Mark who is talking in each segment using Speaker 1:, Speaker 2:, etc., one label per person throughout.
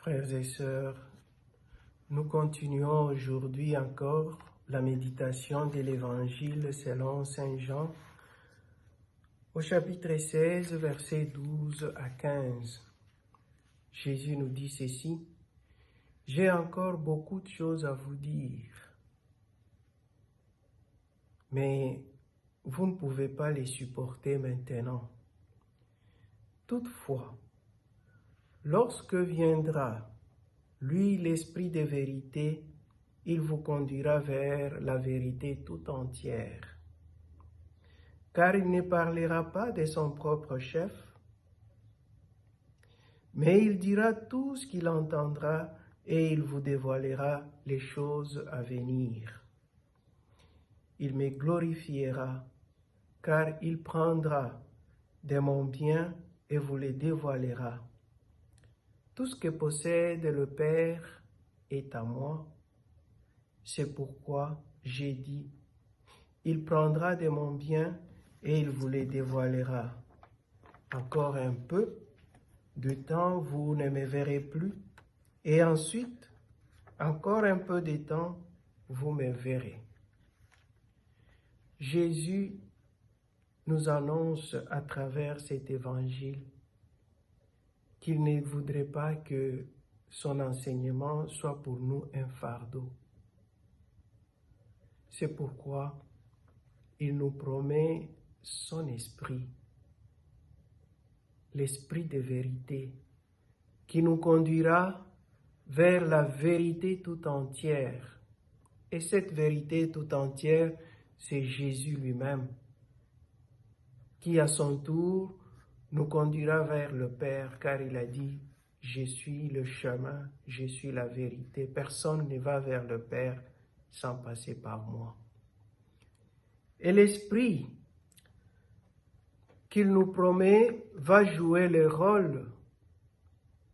Speaker 1: Frères et sœurs, nous continuons aujourd'hui encore la méditation de l'Évangile selon Saint Jean au chapitre 16, versets 12 à 15. Jésus nous dit ceci: « J'ai encore beaucoup de choses à vous dire, mais vous ne pouvez pas les supporter maintenant. Toutefois, lorsque viendra, lui, l'Esprit de vérité, il vous conduira vers la vérité tout entière. Car il ne parlera pas de son propre chef, mais il dira tout ce qu'il entendra et il vous dévoilera les choses à venir. Il me glorifiera, car il prendra de mon bien et vous les dévoilera. Tout ce que possède le Père est à moi. C'est pourquoi j'ai dit, il prendra de mon bien et il vous les dévoilera. Encore un peu de temps, vous ne me verrez plus, et ensuite, encore un peu de temps, vous me verrez. » Jésus nous annonce à travers cet évangile qu'il ne voudrait pas que son enseignement soit pour nous un fardeau. C'est pourquoi il nous promet son esprit, l'esprit de vérité, qui nous conduira vers la vérité tout entière. Et cette vérité tout entière, c'est Jésus lui-même, qui à son tour nous conduira vers le Père, car il a dit, « Je suis le chemin, je suis la vérité. Personne ne va vers le Père sans passer par moi. » Et l'Esprit qu'il nous promet va jouer le rôle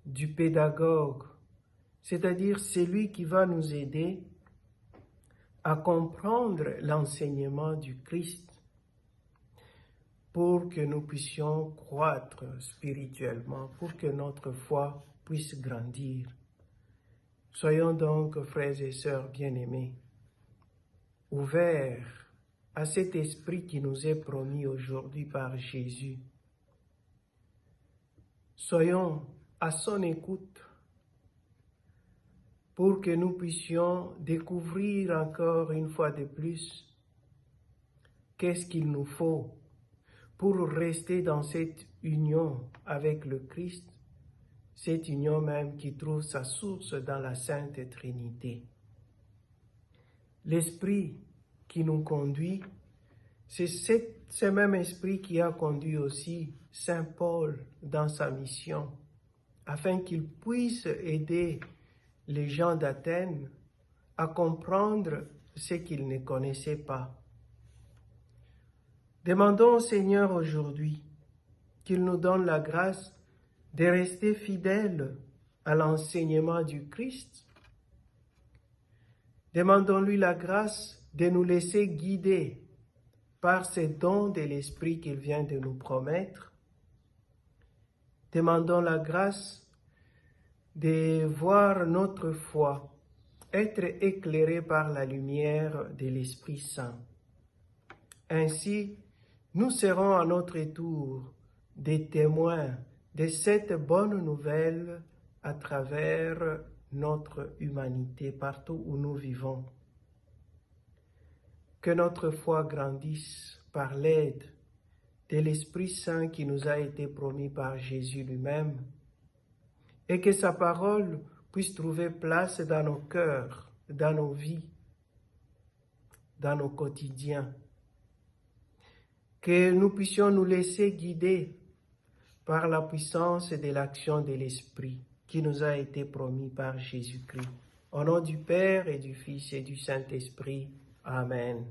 Speaker 1: du pédagogue, c'est-à-dire celui qui va nous aider à comprendre l'enseignement du Christ pour que nous puissions croître spirituellement, pour que notre foi puisse grandir. Soyons donc, frères et sœurs bien-aimés, ouverts à cet esprit qui nous est promis aujourd'hui par Jésus. Soyons à son écoute pour que nous puissions découvrir encore une fois de plus qu'est-ce qu'il nous faut pour rester dans cette union avec le Christ, cette union même qui trouve sa source dans la Sainte Trinité. L'Esprit qui nous conduit, c'est ce même esprit qui a conduit aussi Saint Paul dans sa mission, afin qu'il puisse aider les gens d'Athènes à comprendre ce qu'ils ne connaissaient pas. Demandons au Seigneur aujourd'hui qu'il nous donne la grâce de rester fidèles à l'enseignement du Christ. Demandons-lui la grâce de nous laisser guider par ces dons de l'Esprit qu'il vient de nous promettre. Demandons la grâce de voir notre foi être éclairée par la lumière de l'Esprit Saint. Ainsi, nous serons à notre tour des témoins de cette bonne nouvelle à travers notre humanité, partout où nous vivons. Que notre foi grandisse par l'aide de l'Esprit Saint qui nous a été promis par Jésus lui-même, et que sa parole puisse trouver place dans nos cœurs, dans nos vies, dans nos quotidiens. Que nous puissions nous laisser guider par la puissance de l'action de l'Esprit qui nous a été promis par Jésus-Christ. Au nom du Père et du Fils et du Saint-Esprit. Amen.